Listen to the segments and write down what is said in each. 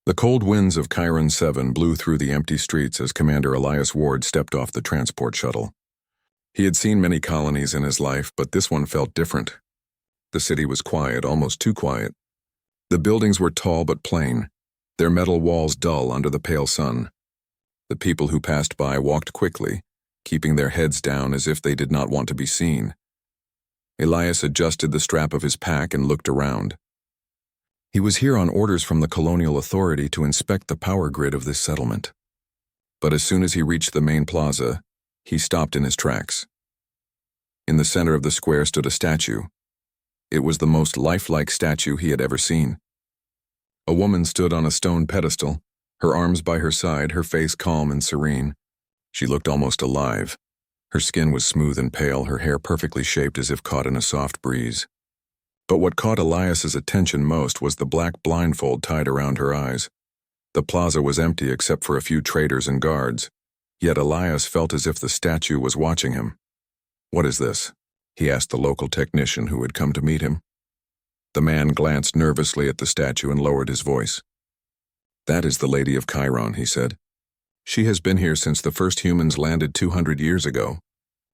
The cold winds of Chiron 7 blew through the empty streets as Commander Elias Ward stepped off the transport shuttle. He had seen many colonies in his life, but this one felt different. The city was quiet, almost too quiet. The buildings were tall but plain, their metal walls dull under the pale sun. The people who passed by walked quickly, keeping their heads down as if they did not want to be seen. Elias adjusted the strap of his pack and looked around. He was here on orders from the colonial authority to inspect the power grid of this settlement. But as soon as he reached the main plaza, he stopped in his tracks. In the center of the square stood a statue. It was the most lifelike statue he had ever seen. A woman stood on a stone pedestal, her arms by her side, her face calm and serene. She looked almost alive. Her skin was smooth and pale, her hair perfectly shaped as if caught in a soft breeze. But what caught Elias's attention most was the black blindfold tied around her eyes. The plaza was empty except for a few traders and guards, yet Elias felt as if the statue was watching him. "What is this?" he asked the local technician who had come to meet him. The man glanced nervously at the statue and lowered his voice. "That is the Lady of Chiron," he said. "She has been here since the first humans landed 200 years ago.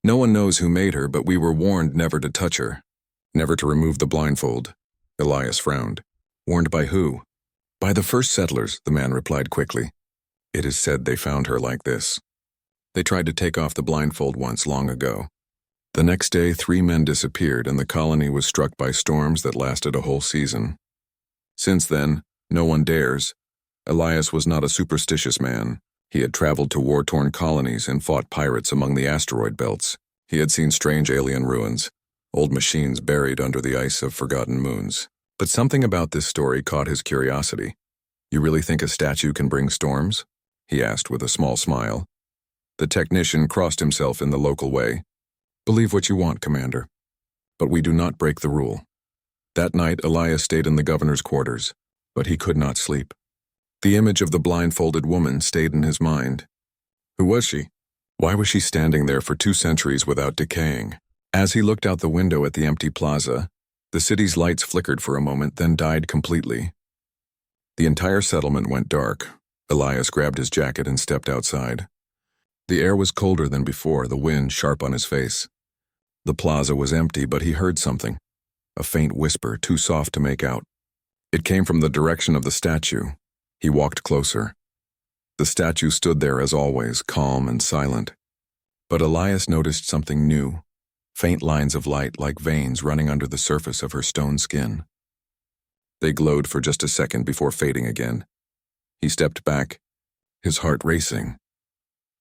No one knows who made her, but we were warned never to touch her. Never to remove the blindfold." Elias frowned. "Warned by who?" "By the first settlers," the man replied quickly. "It is said they found her like this. They tried to take off the blindfold once long ago. The next day, 3 men disappeared, and the colony was struck by storms that lasted a whole season. Since then, no one dares." Elias was not a superstitious man. He had traveled to war-torn colonies and fought pirates among the asteroid belts. He had seen strange alien ruins, old machines buried under the ice of forgotten moons. But something about this story caught his curiosity. "You really think a statue can bring storms?" he asked with a small smile. The technician crossed himself in the local way. "Believe what you want, Commander. But we do not break the rule." That night, Elias stayed in the governor's quarters, but he could not sleep. The image of the blindfolded woman stayed in his mind. Who was she? Why was she standing there for 2 centuries without decaying? As he looked out the window at the empty plaza, the city's lights flickered for a moment, then died completely. The entire settlement went dark. Elias grabbed his jacket and stepped outside. The air was colder than before, the wind sharp on his face. The plaza was empty, but he heard something. A faint whisper, too soft to make out. It came from the direction of the statue. He walked closer. The statue stood there as always, calm and silent. But Elias noticed something new. Faint lines of light like veins running under the surface of her stone skin. They glowed for just a second before fading again. He stepped back, his heart racing.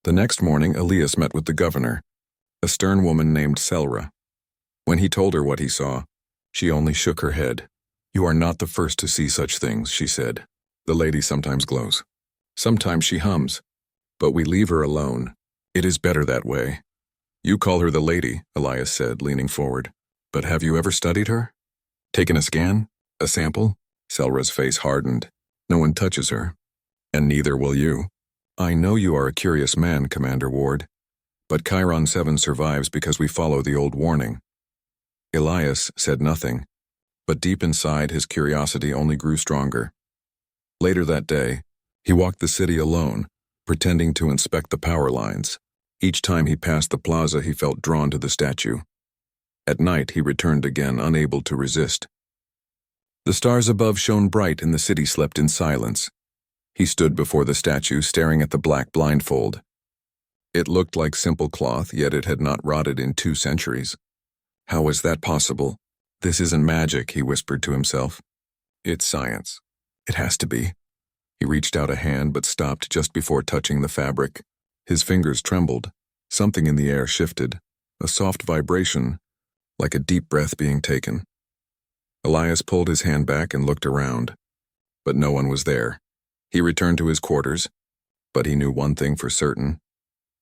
The next morning, Elias met with the governor, a stern woman named Selra. When he told her what he saw, she only shook her head. "You are not the first to see such things," she said. "The lady sometimes glows. Sometimes she hums. But we leave her alone. It is better that way." "You call her the lady," Elias said, leaning forward. "But have you ever studied her? Taken a scan? A sample?" Selra's face hardened. "No one touches her. And neither will you." "I know you are a curious man, Commander Ward. But Chiron 7 survives because we follow the old warning." Elias said nothing, but deep inside his curiosity only grew stronger. Later that day, he walked the city alone, pretending to inspect the power lines. Each time he passed the plaza, he felt drawn to the statue. At night, he returned again, unable to resist. The stars above shone bright and the city slept in silence. He stood before the statue, staring at the black blindfold. It looked like simple cloth, yet it had not rotted in 2 centuries. How was that possible? "This isn't magic," he whispered to himself. "It's science. It has to be." He reached out a hand but stopped just before touching the fabric. His fingers trembled. Something in the air shifted, a soft vibration, like a deep breath being taken. Elias pulled his hand back and looked around, but no one was there. He returned to his quarters, but he knew one thing for certain.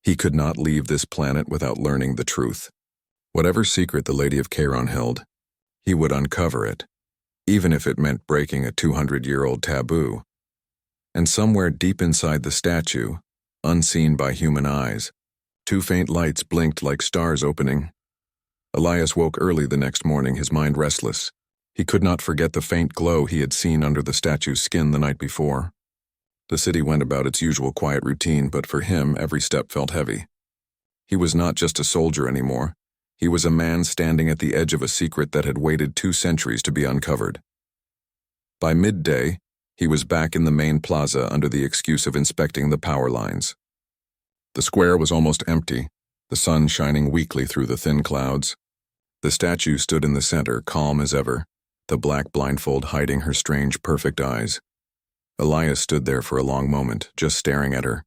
He could not leave this planet without learning the truth. Whatever secret the Lady of Chiron held, he would uncover it, even if it meant breaking a 200-year-old taboo. And somewhere deep inside the statue, unseen by human eyes, 2 faint lights blinked like stars opening. Elias woke early the next morning, his mind restless. He could not forget the faint glow he had seen under the statue's skin the night before. The city went about its usual quiet routine, but for him, every step felt heavy. He was not just a soldier anymore. He was a man standing at the edge of a secret that had waited 2 centuries to be uncovered. By midday, he was back in the main plaza under the excuse of inspecting the power lines. The square was almost empty, the sun shining weakly through the thin clouds. The statue stood in the center, calm as ever, the black blindfold hiding her strange, perfect eyes. Elias stood there for a long moment, just staring at her.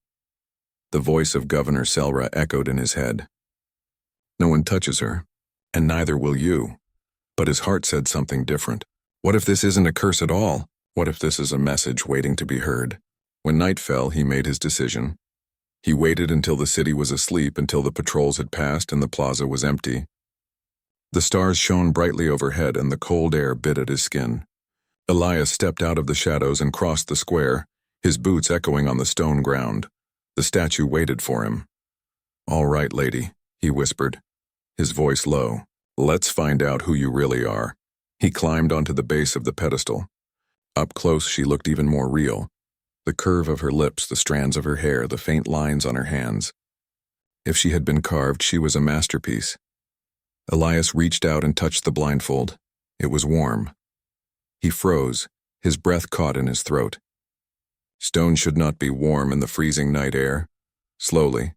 The voice of Governor Selra echoed in his head. No one touches her, and neither will you. But his heart said something different. What if this isn't a curse at all? What if this is a message waiting to be heard? When night fell, he made his decision. He waited until the city was asleep, until the patrols had passed and the plaza was empty. The stars shone brightly overhead and the cold air bit at his skin. Elias stepped out of the shadows and crossed the square, his boots echoing on the stone ground. The statue waited for him. "All right, lady," he whispered, his voice low. "Let's find out who you really are." He climbed onto the base of the pedestal. Up close, she looked even more real. The curve of her lips, the strands of her hair, the faint lines on her hands. If she had been carved, she was a masterpiece. Elias reached out and touched the blindfold. It was warm. He froze, his breath caught in his throat. Stone should not be warm in the freezing night air. Slowly,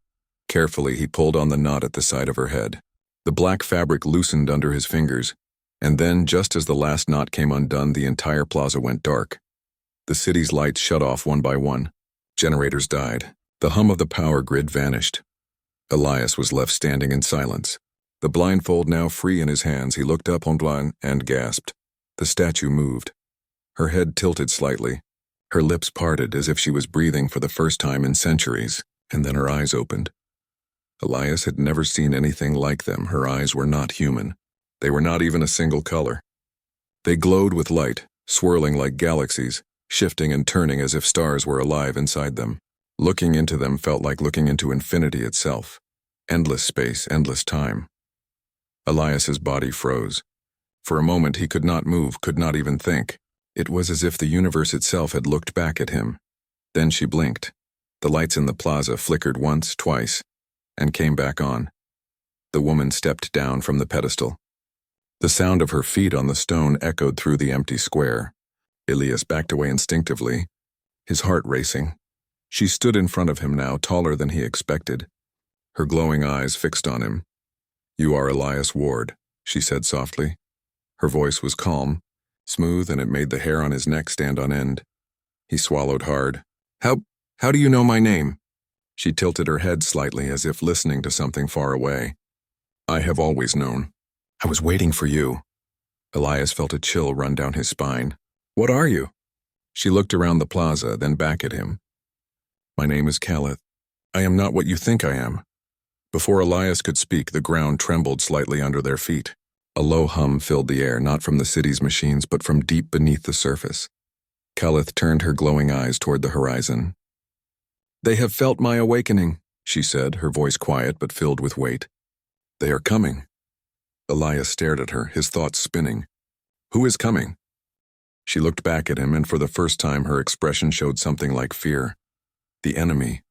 carefully, he pulled on the knot at the side of her head. The black fabric loosened under his fingers, and then, just as the last knot came undone, the entire plaza went dark. The city's lights shut off one by one. Generators died. The hum of the power grid vanished. Elias was left standing in silence. The blindfold now free in his hands, he looked up on Blanc and gasped. The statue moved. Her head tilted slightly. Her lips parted as if she was breathing for the first time in centuries, and then her eyes opened. Elias had never seen anything like them. Her eyes were not human. They were not even a single color. They glowed with light, swirling like galaxies, shifting and turning as if stars were alive inside them. Looking into them felt like looking into infinity itself. Endless space, endless time. Elias's body froze. For a moment he could not move, could not even think. It was as if the universe itself had looked back at him. Then she blinked. The lights in the plaza flickered once, twice, and came back on. The woman stepped down from the pedestal. The sound of her feet on the stone echoed through the empty square. Elias backed away instinctively, his heart racing. She stood in front of him now, taller than he expected, her glowing eyes fixed on him. "You are Elias Ward," she said softly. Her voice was calm, smooth, and it made the hair on his neck stand on end. He swallowed hard. How do you know my name?" She tilted her head slightly as if listening to something far away. "I have always known. I was waiting for you." Elias felt a chill run down his spine. "What are you?" She looked around the plaza, then back at him. "My name is Caleth. I am not what you think I am." Before Elias could speak, the ground trembled slightly under their feet. A low hum filled the air, not from the city's machines, but from deep beneath the surface. Caleth turned her glowing eyes toward the horizon. "They have felt my awakening," she said, her voice quiet but filled with weight. "They are coming." Elias stared at her, his thoughts spinning. "Who is coming?" She looked back at him, and for the first time her expression showed something like fear. "The enemy,"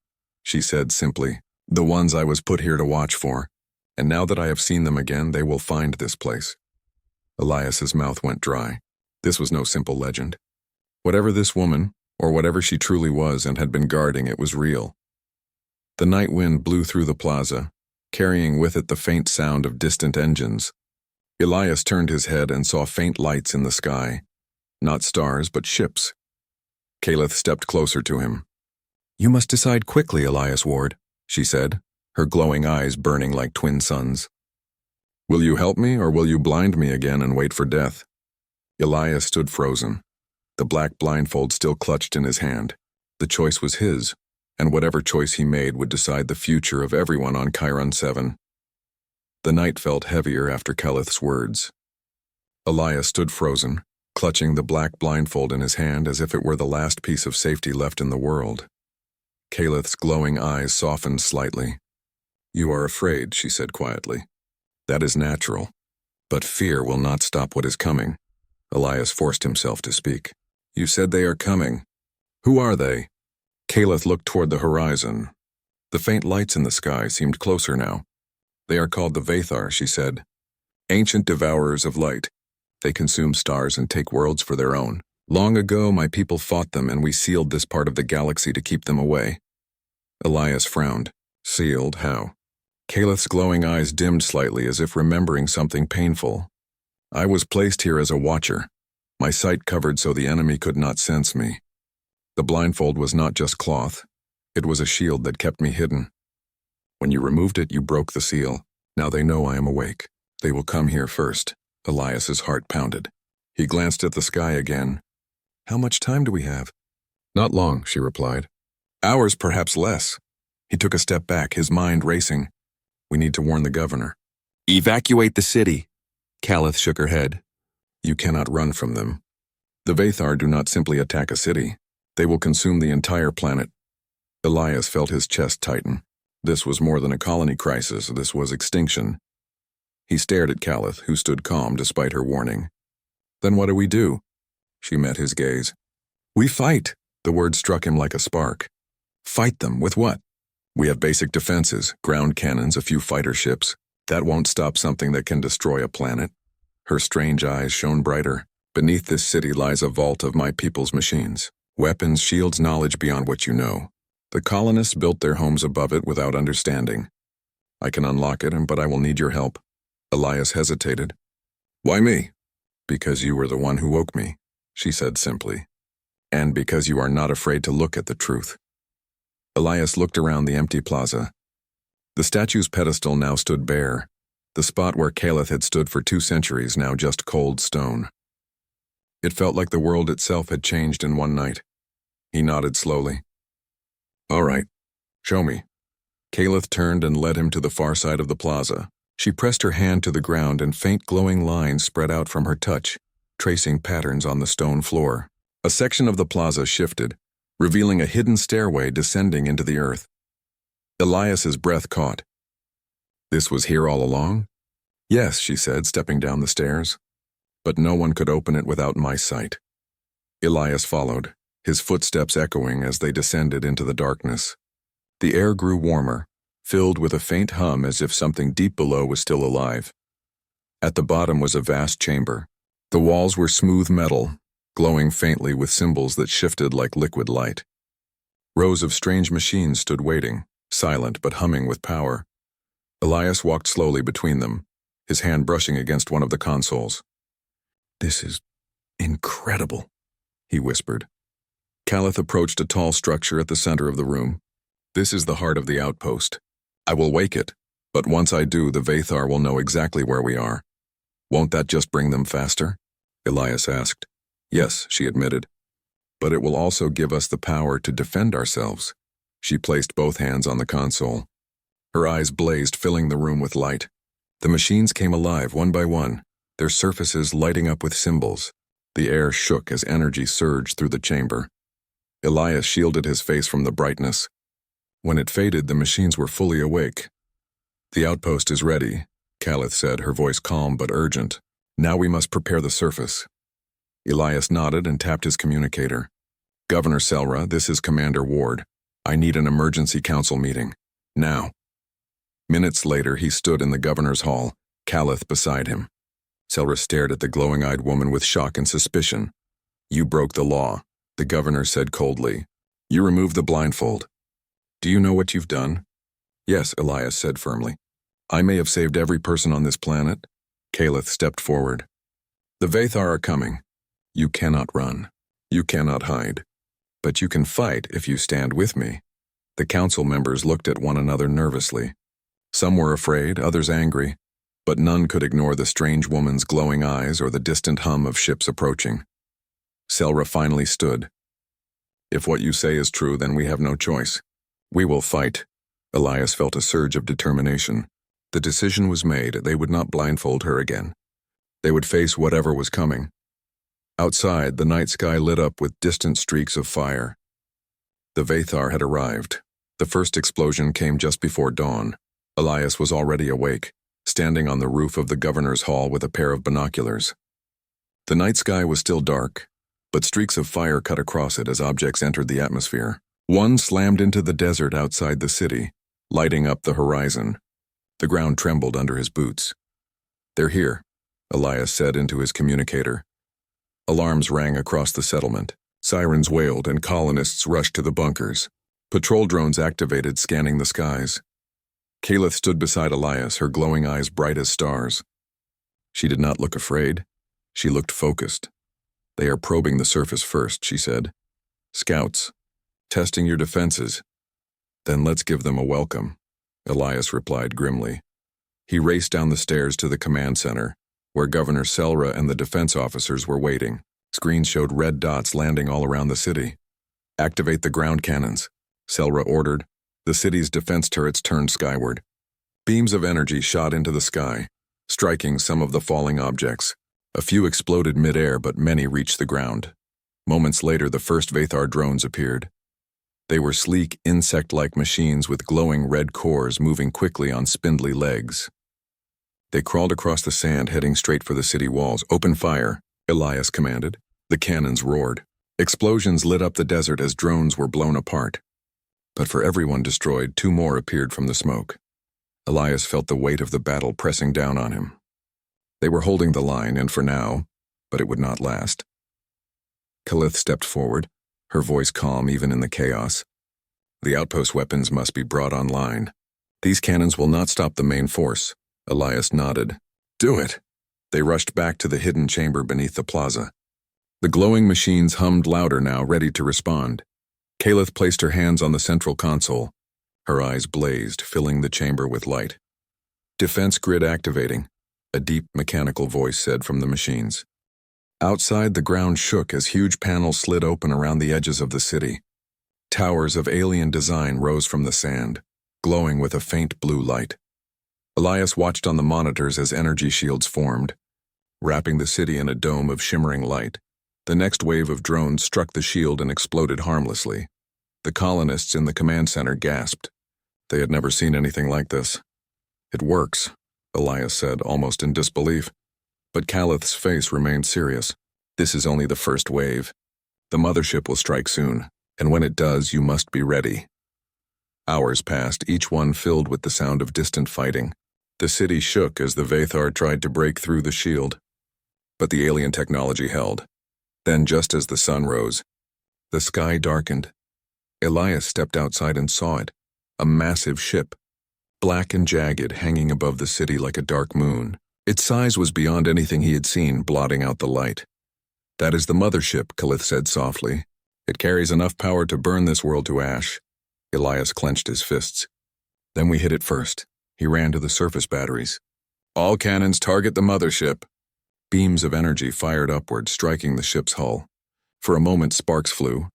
she said simply. "The ones I was put here to watch for. And now that I have seen them again, they will find this place." Elias's mouth went dry. This was no simple legend. Whatever this woman, or whatever she truly was and had been guarding, it was real. The night wind blew through the plaza, carrying with it the faint sound of distant engines. Elias turned his head and saw faint lights in the sky. Not stars, but ships. Caleth stepped closer to him. "You must decide quickly, Elias Ward," she said, her glowing eyes burning like twin suns. "Will you help me, or will you blind me again and wait for death?" Elias stood frozen, the black blindfold still clutched in his hand. The choice was his, and whatever choice he made would decide the future of everyone on Chiron 7. The night felt heavier after Caleth's words. Elias stood frozen, clutching the black blindfold in his hand as if it were the last piece of safety left in the world. Caleth's glowing eyes softened slightly. "You are afraid," she said quietly. "That is natural. But fear will not stop what is coming." Elias forced himself to speak. "You said they are coming. Who are they?" Caleth looked toward the horizon. The faint lights in the sky seemed closer now. They are called the Vathar, she said. Ancient devourers of light. They consume stars and take worlds for their own. Long ago, my people fought them, and we sealed this part of the galaxy to keep them away. Elias frowned. Sealed? How? Caleth's glowing eyes dimmed slightly as if remembering something painful. I was placed here as a watcher. My sight covered so the enemy could not sense me. The blindfold was not just cloth. It was a shield that kept me hidden. When you removed it, you broke the seal. Now they know I am awake. They will come here first. Elias's heart pounded. He glanced at the sky again. How much time do we have? Not long, she replied. Hours, perhaps less. He took a step back, his mind racing. We need to warn the governor. Evacuate the city. Caleth shook her head. You cannot run from them. The Vathar do not simply attack a city. They will consume the entire planet. Elias felt his chest tighten. This was more than a colony crisis, this was extinction. He stared at Caleth, who stood calm despite her warning. Then what do we do? She met his gaze. We fight. The word struck him like a spark. Fight them, with what? We have basic defenses, ground cannons, a few fighter ships. That won't stop something that can destroy a planet. Her strange eyes shone brighter. Beneath this city lies a vault of my people's machines. Weapons, shields, knowledge beyond what you know. The colonists built their homes above it without understanding. I can unlock it, but I will need your help. Elias hesitated. Why me? Because you were the one who woke me, she said simply. And because you are not afraid to look at the truth. Elias looked around the empty plaza. The statue's pedestal now stood bare. The spot where Caleth had stood for 2 centuries now just cold stone. It felt like the world itself had changed in one night. He nodded slowly. All right, show me. Caleth turned and led him to the far side of the plaza. She pressed her hand to the ground and faint glowing lines spread out from her touch, tracing patterns on the stone floor. A section of the plaza shifted, revealing a hidden stairway descending into the earth. Elias's breath caught. This was here all along? Yes, she said, stepping down the stairs. But no one could open it without my sight. Elias followed, his footsteps echoing as they descended into the darkness. The air grew warmer, filled with a faint hum as if something deep below was still alive. At the bottom was a vast chamber. The walls were smooth metal, glowing faintly with symbols that shifted like liquid light. Rows of strange machines stood waiting, silent but humming with power. Elias walked slowly between them, his hand brushing against one of the consoles. This is incredible, he whispered. Caleth approached a tall structure at the center of the room. This is the heart of the outpost. I will wake it, but once I do, the Vathar will know exactly where we are. Won't that just bring them faster? Elias asked. Yes, she admitted. But it will also give us the power to defend ourselves. She placed both hands on the console. Her eyes blazed, filling the room with light. The machines came alive one by one, their surfaces lighting up with symbols. The air shook as energy surged through the chamber. Elias shielded his face from the brightness. When it faded, the machines were fully awake. The outpost is ready, Caleth said, her voice calm but urgent. Now we must prepare the surface. Elias nodded and tapped his communicator. Governor Selra, this is Commander Ward. I need an emergency council meeting. Now. Minutes later, he stood in the governor's hall, Caleth beside him. Selra stared at the glowing-eyed woman with shock and suspicion. You broke the law, the governor said coldly. You removed the blindfold. Do you know what you've done? Yes, Elias said firmly. I may have saved every person on this planet. Caleth stepped forward. The Vathar are coming. You cannot run. You cannot hide. But you can fight if you stand with me. The council members looked at one another nervously. Some were afraid, others angry, but none could ignore the strange woman's glowing eyes or the distant hum of ships approaching. Selra finally stood. If what you say is true, then we have no choice. We will fight. Elias felt a surge of determination. The decision was made. They would not blindfold her again. They would face whatever was coming. Outside, the night sky lit up with distant streaks of fire. The Vathar had arrived. The first explosion came just before dawn. Elias was already awake, standing on the roof of the governor's hall with a pair of binoculars. The night sky was still dark, but streaks of fire cut across it as objects entered the atmosphere. One slammed into the desert outside the city, lighting up the horizon. The ground trembled under his boots. "They're here," Elias said into his communicator. Alarms rang across the settlement. Sirens wailed and colonists rushed to the bunkers. Patrol drones activated, scanning the skies. Kalith stood beside Elias, her glowing eyes bright as stars. She did not look afraid. She looked focused. "They are probing the surface first," she said. "Scouts, testing your defenses. Then let's give them a welcome," Elias replied grimly. He raced down the stairs to the command center, where Governor Selra and the defense officers were waiting. Screens showed red dots landing all around the city. "Activate the ground cannons," Selra ordered. The city's defense turrets turned skyward. Beams of energy shot into the sky, striking some of the falling objects. A few exploded mid-air, but many reached the ground. Moments later, the first Vathar drones appeared. They were sleek, insect-like machines with glowing red cores moving quickly on spindly legs. They crawled across the sand, heading straight for the city walls. "Open fire," Elias commanded. The cannons roared. Explosions lit up the desert as drones were blown apart. But for every one destroyed, 2 more appeared from the smoke. Elias felt the weight of the battle pressing down on him. They were holding the line, and for now, but it would not last. Kalith stepped forward, her voice calm even in the chaos. "The outpost weapons must be brought online. These cannons will not stop the main force." Elias nodded. "Do it." They rushed back to the hidden chamber beneath the plaza. The glowing machines hummed louder now, ready to respond. Kalith placed her hands on the central console. Her eyes blazed, filling the chamber with light. "Defense grid activating," a deep mechanical voice said from the machines. Outside, the ground shook as huge panels slid open around the edges of the city. Towers of alien design rose from the sand, glowing with a faint blue light. Elias watched on the monitors as energy shields formed, wrapping the city in a dome of shimmering light. The next wave of drones struck the shield and exploded harmlessly. The colonists in the command center gasped. They had never seen anything like this. "It works," Elias said, almost in disbelief. But Kalith's face remained serious. "This is only the first wave. The mothership will strike soon, and when it does, you must be ready." Hours passed, each one filled with the sound of distant fighting. The city shook as the Vathar tried to break through the shield. But the alien technology held. Then, just as the sun rose, the sky darkened. Elias stepped outside and saw it, a massive ship, black and jagged, hanging above the city like a dark moon. Its size was beyond anything he had seen, blotting out the light. "That is the mothership," Kalith said softly. "It carries enough power to burn this world to ash." Elias clenched his fists. "Then we hit it first." He ran to the surface batteries. "All cannons target the mothership." Beams of energy fired upward, striking the ship's hull. For a moment, sparks flew,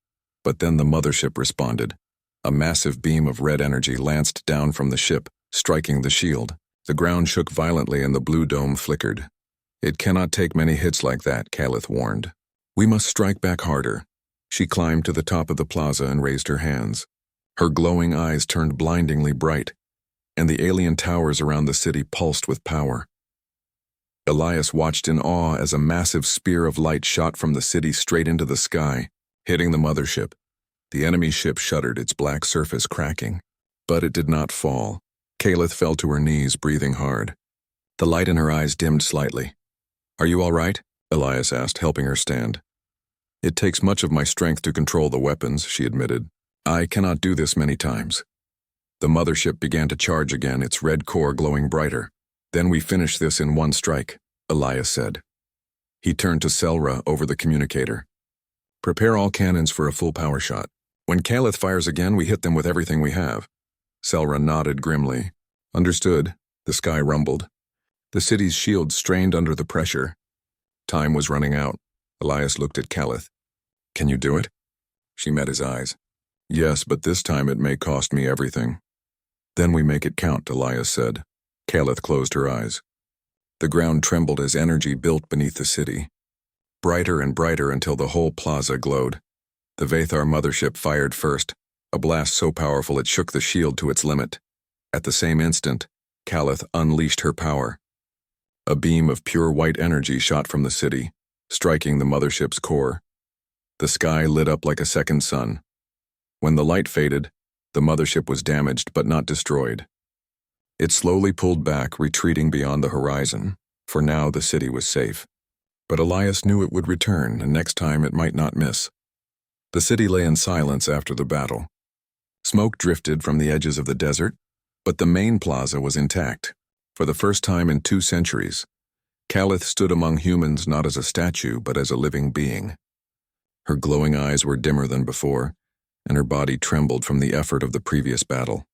but then the mothership responded. A massive beam of red energy lanced down from the ship, striking the shield. The ground shook violently and the blue dome flickered. "It cannot take many hits like that," Kalith warned. "We must strike back harder." She climbed to the top of the plaza and raised her hands. Her glowing eyes turned blindingly bright, and the alien towers around the city pulsed with power. Elias watched in awe as a massive spear of light shot from the city straight into the sky, hitting the mothership. The enemy ship shuddered, its black surface cracking. But it did not fall. Kalith fell to her knees, breathing hard. The light in her eyes dimmed slightly. "Are you all right?" Elias asked, helping her stand. "It takes much of my strength to control the weapons," she admitted. "I cannot do this many times." The mothership began to charge again, its red core glowing brighter. "Then we finish this in one strike," Elias said. He turned to Selra over the communicator. "Prepare all cannons for a full power shot. When Kalith fires again, we hit them with everything we have." Selra nodded grimly. "Understood." The sky rumbled. The city's shields strained under the pressure. Time was running out. Elias looked at Kalith. "Can you do it?" She met his eyes. "Yes, but this time it may cost me everything." "Then we make it count," Elias said. Kalith closed her eyes. The ground trembled as energy built beneath the city. Brighter and brighter until the whole plaza glowed. The Vathar mothership fired first, a blast so powerful it shook the shield to its limit. At the same instant, Kalith unleashed her power. A beam of pure white energy shot from the city, striking the mothership's core. The sky lit up like a second sun. When the light faded, the mothership was damaged but not destroyed. It slowly pulled back, retreating beyond the horizon. For now, the city was safe. But Elias knew it would return, and next time it might not miss. The city lay in silence after the battle. Smoke drifted from the edges of the desert, but the main plaza was intact. For the first time in 2 centuries, Calith stood among humans not as a statue, but as a living being. Her glowing eyes were dimmer than before, and her body trembled from the effort of the previous battle.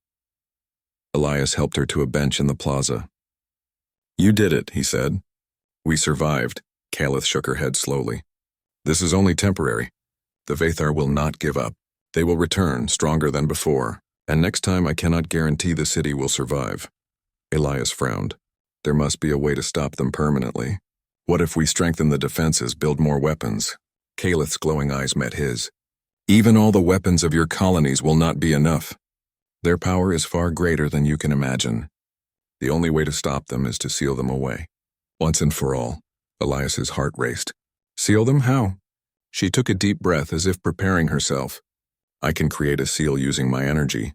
Elias helped her to a bench in the plaza. "You did it," he said. "We survived." Calith shook her head slowly. "This is only temporary. The Vathar will not give up. They will return, stronger than before, and next time I cannot guarantee the city will survive." Elias frowned. There must be a way to stop them permanently. What if we strengthen the defenses, build more weapons? Calith's glowing eyes met his. "Even all the weapons of your colonies will not be enough. Their power is far greater than you can imagine. The only way to stop them is to seal them away. Once and for all." Elias's heart raced. "Seal them? How?" She took a deep breath as if preparing herself. "I can create a seal using my energy,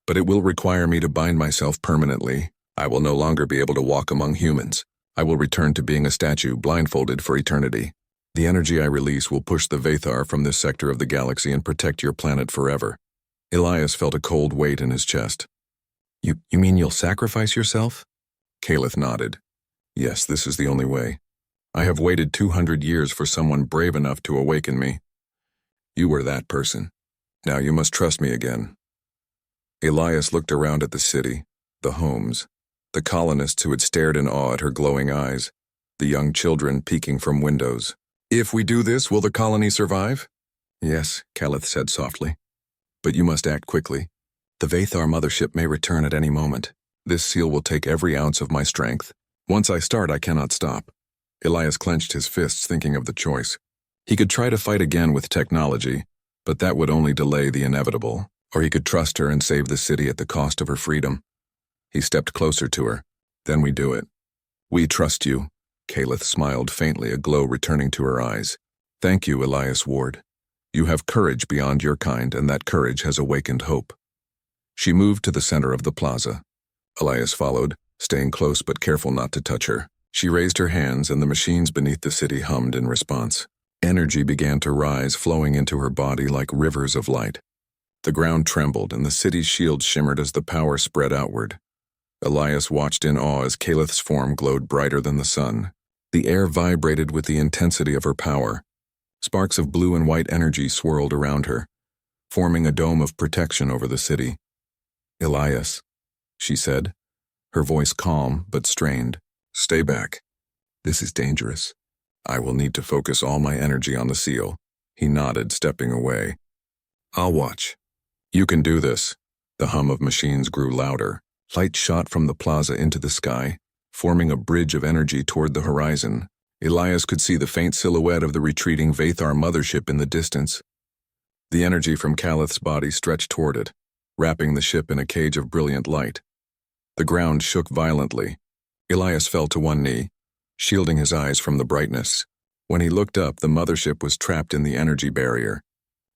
but it will require me to bind myself permanently. I will no longer be able to walk among humans. I will return to being a statue, blindfolded for eternity. The energy I release will push the Vathar from this sector of the galaxy and protect your planet forever." Elias felt a cold weight in his chest. You mean you'll sacrifice yourself?" Calith nodded. "Yes, this is the only way. I have waited 200 years for someone brave enough to awaken me. You were that person. Now you must trust me again." Elias looked around at the city, the homes, the colonists who had stared in awe at her glowing eyes, the young children peeking from windows. "If we do this, will the colony survive?" "Yes," Calith said softly. "But you must act quickly. The Vathar mothership may return at any moment. This seal will take every ounce of my strength. Once I start, I cannot stop." Elias clenched his fists, thinking of the choice. He could try to fight again with technology, but that would only delay the inevitable. Or he could trust her and save the city at the cost of her freedom. He stepped closer to her. "Then we do it." "We trust you." Calith smiled faintly, a glow returning to her eyes. "Thank you, Elias Ward. You have courage beyond your kind, and that courage has awakened hope." She moved to the center of the plaza. Elias followed, staying close but careful not to touch her. She raised her hands, and the machines beneath the city hummed in response. Energy began to rise, flowing into her body like rivers of light. The ground trembled, and the city's shields shimmered as the power spread outward. Elias watched in awe as Calith's form glowed brighter than the sun. The air vibrated with the intensity of her power. Sparks of blue and white energy swirled around her, forming a dome of protection over the city. "Elias," she said, her voice calm but strained. "Stay back. This is dangerous. I will need to focus all my energy on the seal." He nodded, stepping away. "I'll watch." "You can do this." The hum of machines grew louder. Light shot from the plaza into the sky, forming a bridge of energy toward the horizon. Elias could see the faint silhouette of the retreating Vathar mothership in the distance. The energy from Calith's body stretched toward it, wrapping the ship in a cage of brilliant light. The ground shook violently. Elias fell to one knee, shielding his eyes from the brightness. When he looked up, the mothership was trapped in the energy barrier.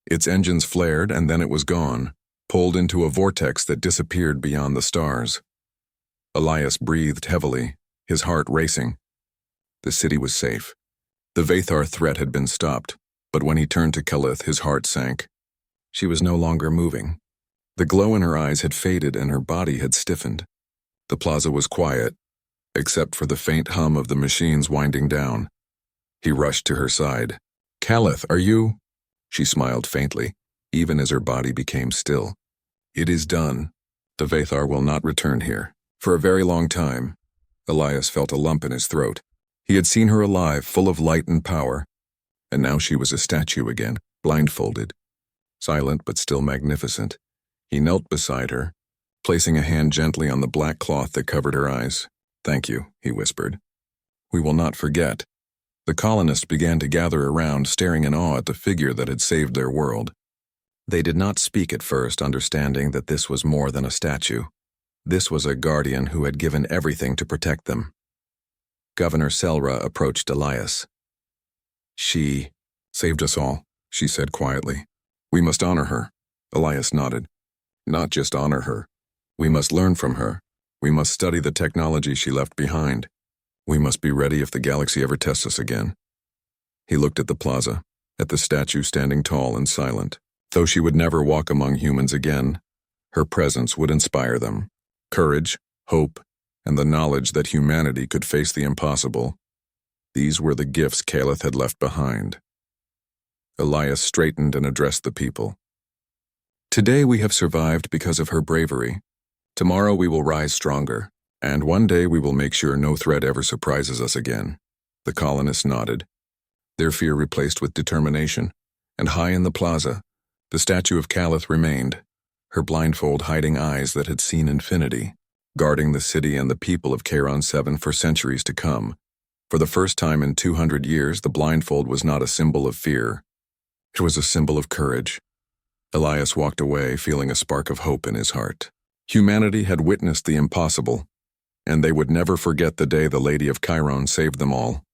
Its engines flared, and then it was gone, pulled into a vortex that disappeared beyond the stars. Elias breathed heavily, his heart racing. The city was safe. The Vathar threat had been stopped, but when he turned to Calith, his heart sank. She was no longer moving. The glow in her eyes had faded and her body had stiffened. The plaza was quiet, except for the faint hum of the machines winding down. He rushed to her side. "Calith, are you?" She smiled faintly, even as her body became still. "It is done. The Vathar will not return here." For a very long time, Elias felt a lump in his throat. He had seen her alive, full of light and power, and now she was a statue again, blindfolded, silent but still magnificent. He knelt beside her, placing a hand gently on the black cloth that covered her eyes. "Thank you," he whispered. "We will not forget." The colonists began to gather around, staring in awe at the figure that had saved their world. They did not speak at first, understanding that this was more than a statue. This was a guardian who had given everything to protect them. Governor Selra approached Elias. "She saved us all," she said quietly. "We must honor her." Elias nodded. Not just honor her. We must learn from her. We must study the technology she left behind. We must be ready if the galaxy ever tests us again. He looked at the plaza, at the statue standing tall and silent. Though she would never walk among humans again, her presence would inspire them. Courage, hope, and the knowledge that humanity could face the impossible. These were the gifts Caleth had left behind. Elias straightened and addressed the people. Today we have survived because of her bravery. Tomorrow we will rise stronger, and one day we will make sure no threat ever surprises us again. The colonists nodded, their fear replaced with determination, and high in the plaza, the statue of Caleth remained, her blindfold hiding eyes that had seen infinity, guarding the city and the people of Charon 7 for centuries to come. For the first time in 200 years, the blindfold was not a symbol of fear. It was a symbol of courage. Elias walked away, feeling a spark of hope in his heart. Humanity had witnessed the impossible, and they would never forget the day the Lady of Chiron saved them all.